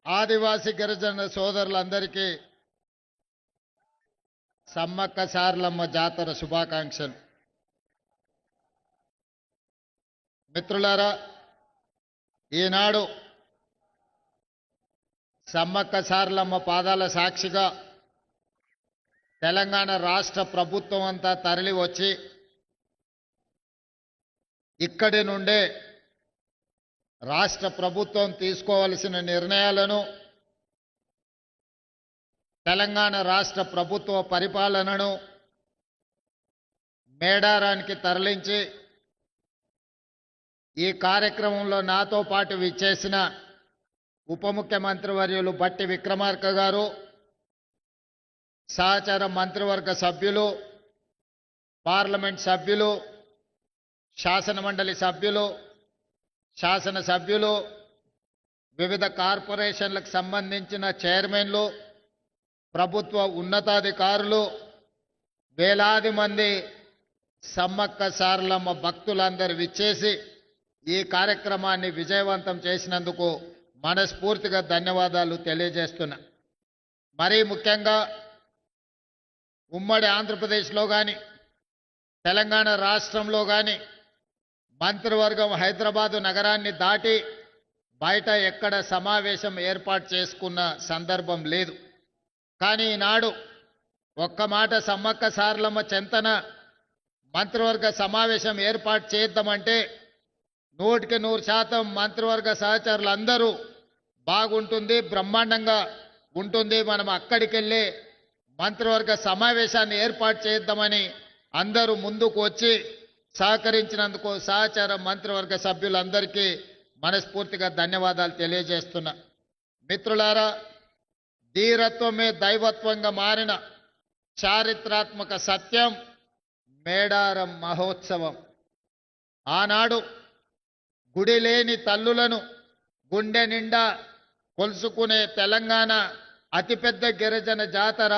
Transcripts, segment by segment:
ఆదివాసి గిరిజన సోదరులందరికీ సమ్మక్క సారలమ్మ జాతర శుభాకాంక్షలు. మిత్రులారా, ఈనాడు సమ్మక్క సారలమ్మ పాదాల సాక్షిగా తెలంగాణ రాష్ట్ర ప్రభుత్వం అంతా తరలి వచ్చి ఇక్కడి నుండే రాష్ట్ర ప్రభుత్వం తీసుకోవాల్సిన నిర్ణయాలను, తెలంగాణ రాష్ట్ర ప్రభుత్వ పరిపాలనను మేడారానికి తరలించి ఈ కార్యక్రమంలో నాతో పాటు విచ్చేసిన ఉప ముఖ్యమంత్రి వర్యులు బట్టి విక్రమార్క గారు, సహచర మంత్రివర్గ సభ్యులు, పార్లమెంట్ సభ్యులు, శాసనమండలి సభ్యులు, శాసనసభ్యులు, వివిధ కార్పొరేషన్లకు సంబంధించిన చైర్మన్లు, ప్రభుత్వ ఉన్నతాధికారులు, వేలాది మంది సమ్మక్క సారలమ్మ భక్తులందరూ విచ్చేసి ఈ కార్యక్రమాన్ని విజయవంతం చేసినందుకు మనస్ఫూర్తిగా ధన్యవాదాలు తెలియజేస్తున్నా. మరీ ముఖ్యంగా ఉమ్మడి ఆంధ్రప్రదేశ్లో కానీ తెలంగాణ రాష్ట్రంలో కానీ మంత్రివర్గం హైదరాబాదు నగరాన్ని దాటి బయట ఎక్కడ సమావేశం ఏర్పాటు చేసుకున్న సందర్భం లేదు. కానీ ఈనాడు ఒక్క మాట సమ్మక్క సారలమ్మ చెంతన మంత్రివర్గ సమావేశం ఏర్పాటు చేద్దామంటే 100% మంత్రివర్గ సహచరులందరూ బాగుంటుంది, బ్రహ్మాండంగా ఉంటుంది, మనం అక్కడికి వెళ్ళి మంత్రివర్గ సమావేశాన్ని ఏర్పాటు చేద్దామని అందరూ ముందుకు వచ్చి సహకరించినందుకు సహచర మంత్రివర్గ సభ్యులందరికీ మనస్ఫూర్తిగా ధన్యవాదాలు తెలియజేస్తున్నా. మిత్రులారా, ధీరత్వమే దైవత్వంగా మారిన చారిత్రాత్మక సత్యం మేడారం మహోత్సవం. ఆనాడు గుడి లేని తల్లులను గుండె నిండా కొలుసుకునే తెలంగాణ అతిపెద్ద గిరిజన జాతర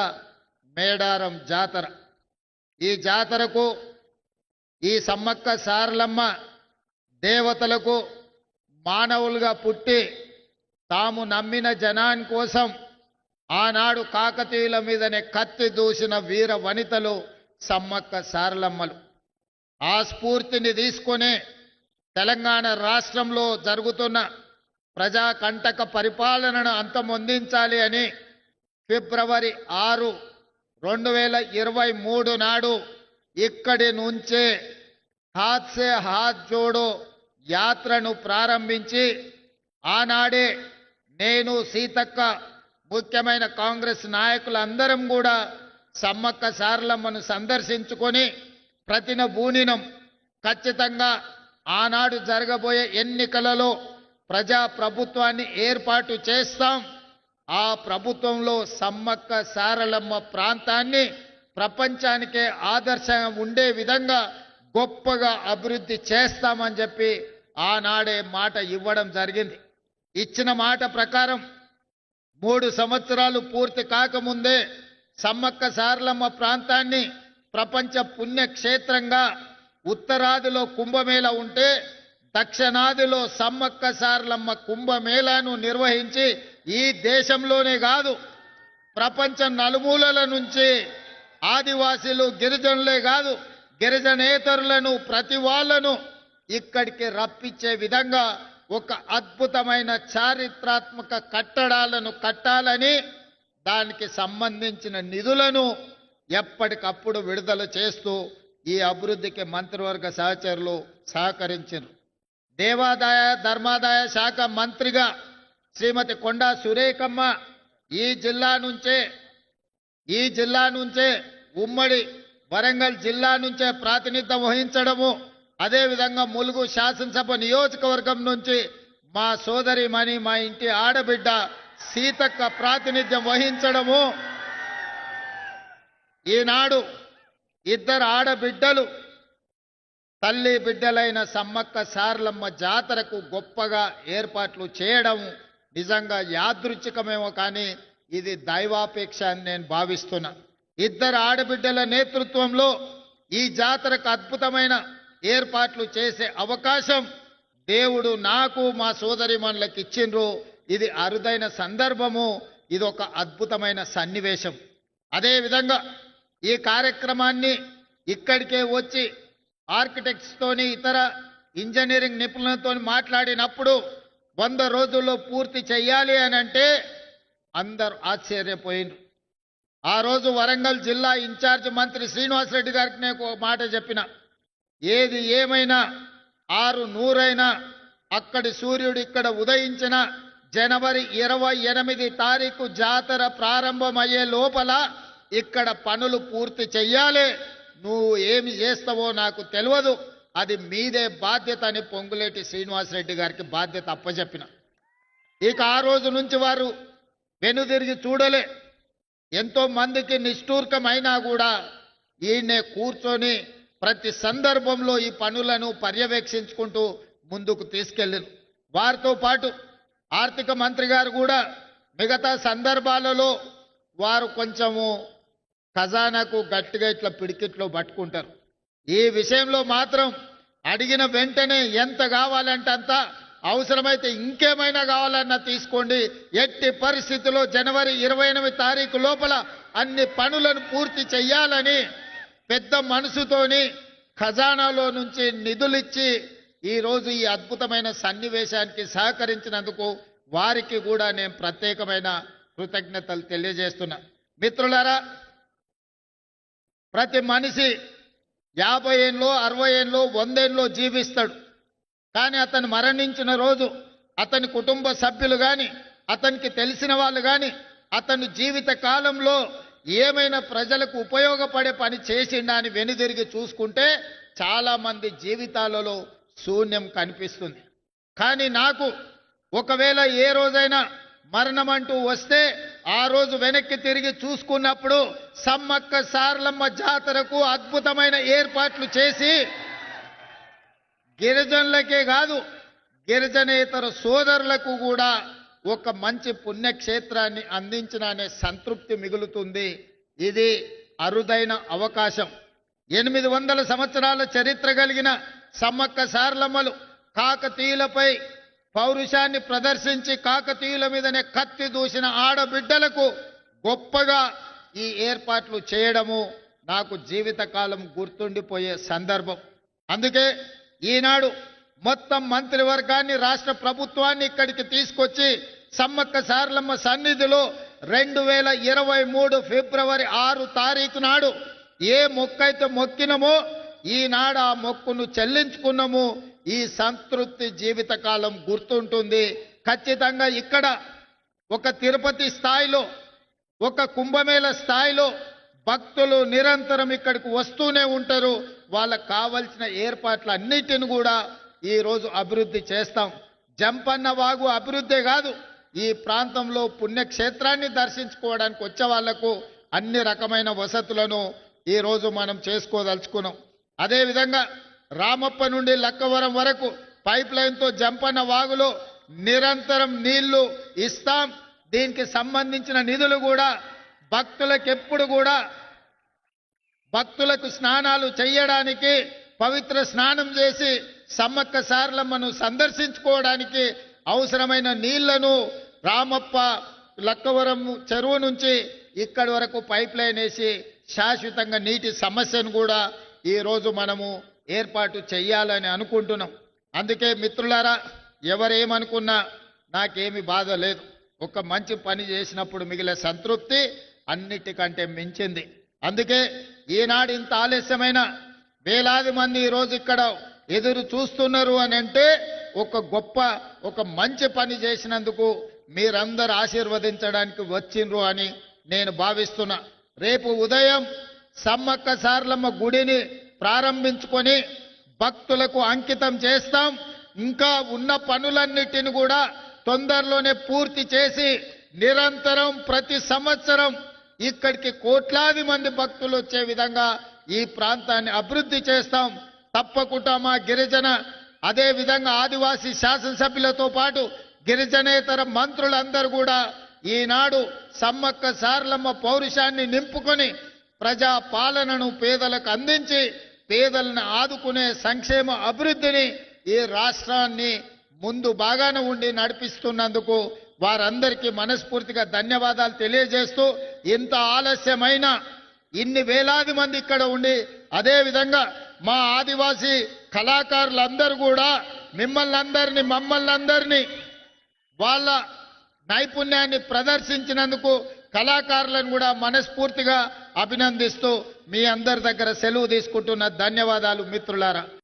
మేడారం జాతర. ఈ జాతరకు ఈ సమ్మక్క సారలమ్మ దేవతలకు మానవులుగా పుట్టి తాము నమ్మిన జనాని కోసం ఆనాడు కాకతీయుల మీదనే కత్తి దూసిన వీర వనితలు సమ్మక్క సారలమ్మలు. ఆ స్ఫూర్తిని తీసుకొని తెలంగాణ రాష్ట్రంలో జరుగుతున్న ప్రజాకంటక పరిపాలనను అంతమొందించాలి అని ఫిబ్రవరి 6, 2023 నాడు ఇక్కడి నుంచే హాత్ సే హాత్ జోడో యాత్రను ప్రారంభించి ఆనాడే నేను, సీతక్క, ముఖ్యమైన కాంగ్రెస్ నాయకులందరం కూడా సమ్మక్క సారలమ్మను సందర్శించుకొని ప్రతినబూనినం ఖచ్చితంగా ఆనాడు జరగబోయే ఎన్నికలలో ప్రజా ప్రభుత్వాన్ని ఏర్పాటు చేస్తాం, ఆ ప్రభుత్వంలో సమ్మక్క సారలమ్మ ప్రాంతాన్ని ప్రపంచానికే ఆదర్శంగా ఉండే విధంగా గొప్పగా అభివృద్ధి చేస్తామని చెప్పి ఆనాడే మాట ఇవ్వడం జరిగింది. ఇచ్చిన మాట ప్రకారం 3 సంవత్సరాలు పూర్తి కాకముందే సమ్మక్క సారలమ్మ ప్రాంతాన్ని ప్రపంచ పుణ్యక్షేత్రంగా ఉత్తరాదిలో కుంభమేళ ఉంటే దక్షిణాదిలో సమ్మక్క సారలమ్మ కుంభమేళాను నిర్వహించి ఈ దేశంలోనే కాదు ప్రపంచ నలుమూలల నుంచి ఆదివాసీలు, గిరిజనులే కాదు గిరిజనేతరులను ప్రతి వాళ్ళను ఇక్కడికి రప్పించే విధంగా ఒక అద్భుతమైన చారిత్రాత్మక కట్టడాలను కట్టాలని దానికి సంబంధించిన నిధులను ఎప్పటికప్పుడు విడుదల చేస్తూ ఈ అభివృద్ధికి మంత్రివర్గ సహచరులు సహకరించారు. దేవాదాయ ధర్మాదాయ శాఖ మంత్రిగా శ్రీమతి కొండా సురేఖమ్మ ఈ జిల్లా నుంచే ఉమ్మడి వరంగల్ జిల్లా నుంచే ప్రాతినిధ్యం వహించడము, అదేవిధంగా ములుగు శాసనసభ నియోజకవర్గం నుంచి మా సోదరిమణి, మా ఇంటి ఆడబిడ్డ సీతక్క ప్రాతినిధ్యం వహించడము, ఈనాడు 2 ఆడబిడ్డలు తల్లి బిడ్డలైన సమ్మక్క సారలమ్మ జాతరకు గొప్పగా ఏర్పాట్లు చేయడం నిజంగా యాదృచ్ఛికమేమో కానీ ఇది దైవాపేక్ష అని నేను భావిస్తున్నా. 2 ఆడబిడ్డల నేతృత్వంలో ఈ జాతరకు అద్భుతమైన ఏర్పాట్లు చేసే అవకాశం దేవుడు నాకు, మా సోదరిమణులకు ఇచ్చిండ్రు. ఇది అరుదైన సందర్భము, ఇది ఒక అద్భుతమైన సన్నివేశం. అదే విధంగా ఈ కార్యక్రమాన్ని ఇక్కడికే వచ్చి ఆర్కిటెక్ట్స్ తోని ఇతర ఇంజనీరింగ్ నిపుణులతో మాట్లాడినప్పుడు 100 రోజుల్లో పూర్తి చేయాలి అని అంటే అందరూ ఆశ్చర్యపోయినారు. ఆ రోజు వరంగల్ జిల్లా ఇన్ఛార్జ్ మంత్రి శ్రీనివాసరెడ్డి గారికి నేను ఒక మాట చెప్పిన, ఏది ఏమైనా 600 అక్కడి సూర్యుడు ఇక్కడ ఉదయించిన జనవరి 28 తారీఖు జాతర ప్రారంభమయ్యే లోపల ఇక్కడ పనులు పూర్తి చెయ్యాలి. నువ్వు ఏమి చేస్తావో నాకు తెలియదు, అది మీదే బాధ్యత అని పొంగులేటి శ్రీనివాసరెడ్డి గారికి బాధ్యత అప్పచెప్పిన. ఇక ఆ రోజు నుంచి వారు వెనుదిరిగి చూడలే. ఎంతో మందికి నిష్ఠూర్కమైనా కూడా ఈయనే కూర్చొని ప్రతి సందర్భంలో ఈ పనులను పర్యవేక్షించుకుంటూ ముందుకు తీసుకెళ్ళారు. వారితో పాటు ఆర్థిక మంత్రి గారు కూడా మిగతా సందర్భాలలో వారు కొంచెము ఖజానాకు గట్టిగా ఇట్లా పిడికిట్లో పట్టుకుంటారు. ఈ విషయంలో మాత్రం అడిగిన వెంటనే ఎంత కావాలంటే అంత, అవసరమైతే ఇంకేమైనా కావాలన్నా తీసుకోండి, ఎట్టి పరిస్థితుల్లో జనవరి 28 తారీఖు లోపల అన్ని పనులను పూర్తి చెయ్యాలని పెద్ద మనసుతోని ఖజానాలో నుంచి నిధులిచ్చి ఈరోజు ఈ అద్భుతమైన సన్నివేశానికి సహకరించినందుకు వారికి కూడా నేను ప్రత్యేకమైన కృతజ్ఞతలు తెలియజేస్తున్నా. మిత్రులారా, ప్రతి మనిషి 50 ఏళ్ళలో 60 ఏళ్ళలో 100 ఏళ్ళలో జీవిస్తాడు. కానీ అతను మరణించిన రోజు అతని కుటుంబ సభ్యులు కానీ అతనికి తెలిసిన వాళ్ళు కానీ అతను జీవిత కాలంలో ఏమైనా ప్రజలకు ఉపయోగపడే పని చేసిండా అని వెనుదిరిగి చూసుకుంటే చాలామంది జీవితాలలో శూన్యం కనిపిస్తుంది. కానీ నాకు ఒకవేళ ఏ రోజైనా మరణం అంటూ వస్తే ఆ రోజు వెనక్కి తిరిగి చూసుకున్నప్పుడు సమ్మక్క సారలమ్మ జాతరకు అద్భుతమైన ఏర్పాట్లు చేసి గిరిజనులకే కాదు గిరిజనేతర సోదరులకు కూడా ఒక మంచి పుణ్యక్షేత్రాన్ని అందించిన అనే సంతృప్తి మిగులుతుంది. ఇది అరుదైన అవకాశం. 800 సంవత్సరాల చరిత్ర కలిగిన సమ్మక్క సారలమ్మలు కాకతీయులపై పౌరుషాన్ని ప్రదర్శించి కాకతీయుల మీదనే కత్తి దూసిన ఆడబిడ్డలకు గొప్పగా ఈ ఏర్పాట్లు చేయడము నాకు జీవితకాలం గుర్తుండిపోయే సందర్భం. అందుకే ఈనాడు మొత్తం మంత్రివర్గాన్ని రాష్ట్ర ప్రభుత్వాన్ని ఇక్కడికి తీసుకొచ్చి సమ్మక్క సారలమ్మ సన్నిధిలో 2023 ఫిబ్రవరి 6 తారీఖు నాడు ఏ మొక్కైతే మొక్కినమో ఈనాడు ఆ మొక్కును చెల్లించుకున్నాము. ఈ సంతృప్తి జీవితకాలం గుర్తుంటుంది. ఖచ్చితంగా ఇక్కడ ఒక తిరుపతి స్థాయిలో ఒక కుంభమేళ స్థాయిలో భక్తులు నిరంతరం ఇక్కడికి వస్తూనే ఉంటారు. వాళ్ళకు కావలసిన ఏర్పాట్లన్నిటిని కూడా ఈరోజు అభివృద్ధి చేస్తాం. జంపన్న వాగు అభివృద్ధే కాదు, ఈ ప్రాంతంలో పుణ్యక్షేత్రాన్ని దర్శించుకోవడానికి వచ్చే వాళ్లకు అన్ని రకమైన వసతులను ఈరోజు మనం చేసుకోదలుచుకున్నాం. అదేవిధంగా రామప్ప నుండి లక్కవరం వరకు పైప్ లైన్తో జంపన్న వాగులో నిరంతరం నీళ్లు ఇస్తాం. దీనికి సంబంధించిన నిధులు కూడా భక్తులకు కూడా భక్తులకు స్నానాలు చేయడానికి పవిత్ర స్నానం చేసి సమ్మక్క సారలమ్మను సందర్శించుకోవడానికి అవసరమైన నీళ్లను రామప్ప లక్కవరం చెరువు నుంచి ఇక్కడి వరకు పైప్ లైన్ వేసి శాశ్వతంగా నీటి సమస్యను కూడా ఈరోజు మనము ఏర్పాటు చెయ్యాలని అనుకుంటున్నాం. అందుకే మిత్రులారా, ఎవరేమనుకున్నా నాకేమి బాధ లేదు. ఒక మంచి పని చేసినప్పుడు మిగిలే సంతృప్తి అన్నిటికంటే మించింది. అందుకే ఈనాడు ఇంత ఆలస్యమైన వేలాది మంది ఈరోజు ఇక్కడ ఎదురు చూస్తున్నారు అని అంటే ఒక మంచి పని చేసినందుకు మీరందరూ ఆశీర్వదించడానికి వచ్చిండ్రు అని నేను భావిస్తున్నా. రేపు ఉదయం సమ్మక్క సారలమ్మ గుడిని ప్రారంభించుకొని భక్తులకు అంకితం చేస్తాం. ఇంకా ఉన్న పనులన్నిటిని కూడా తొందరలోనే పూర్తి చేసి నిరంతరం ప్రతి సంవత్సరం ఇక్కడికి కోట్లాది మంది భక్తులు వచ్చే విధంగా ఈ ప్రాంతాన్ని అభివృద్ధి చేస్తాం. తప్పకుండా మా గిరిజన అదే విధంగా ఆదివాసీ శాసనసభ్యులతో పాటు గిరిజనేతర మంత్రులందరూ కూడా ఈనాడు సమ్మక్క సారలమ్మ పౌరుషాన్ని నింపుకొని ప్రజా పాలనను పేదలకు అందించి పేదలను ఆదుకునే సంక్షేమ అభివృద్ధిని ఈ రాష్ట్రాన్ని ముందు బాగానే ఉండి నడిపిస్తున్నందుకు వారందరికీ మనస్ఫూర్తిగా ధన్యవాదాలు తెలియజేస్తూ ఇంత ఆలస్యమైన ఇన్ని వేలాది మంది ఇక్కడ ఉండి అదే విధంగా మా ఆదివాసీ కళాకారులందరూ కూడా మమ్మల్ని అందరినీ వాళ్ళ నైపుణ్యాన్ని ప్రదర్శించినందుకు కళాకారులను కూడా మనస్ఫూర్తిగా అభినందిస్తూ మీ అందరి దగ్గర సెలవు తీసుకుంటున్న ధన్యవాదాలు మిత్రులారా.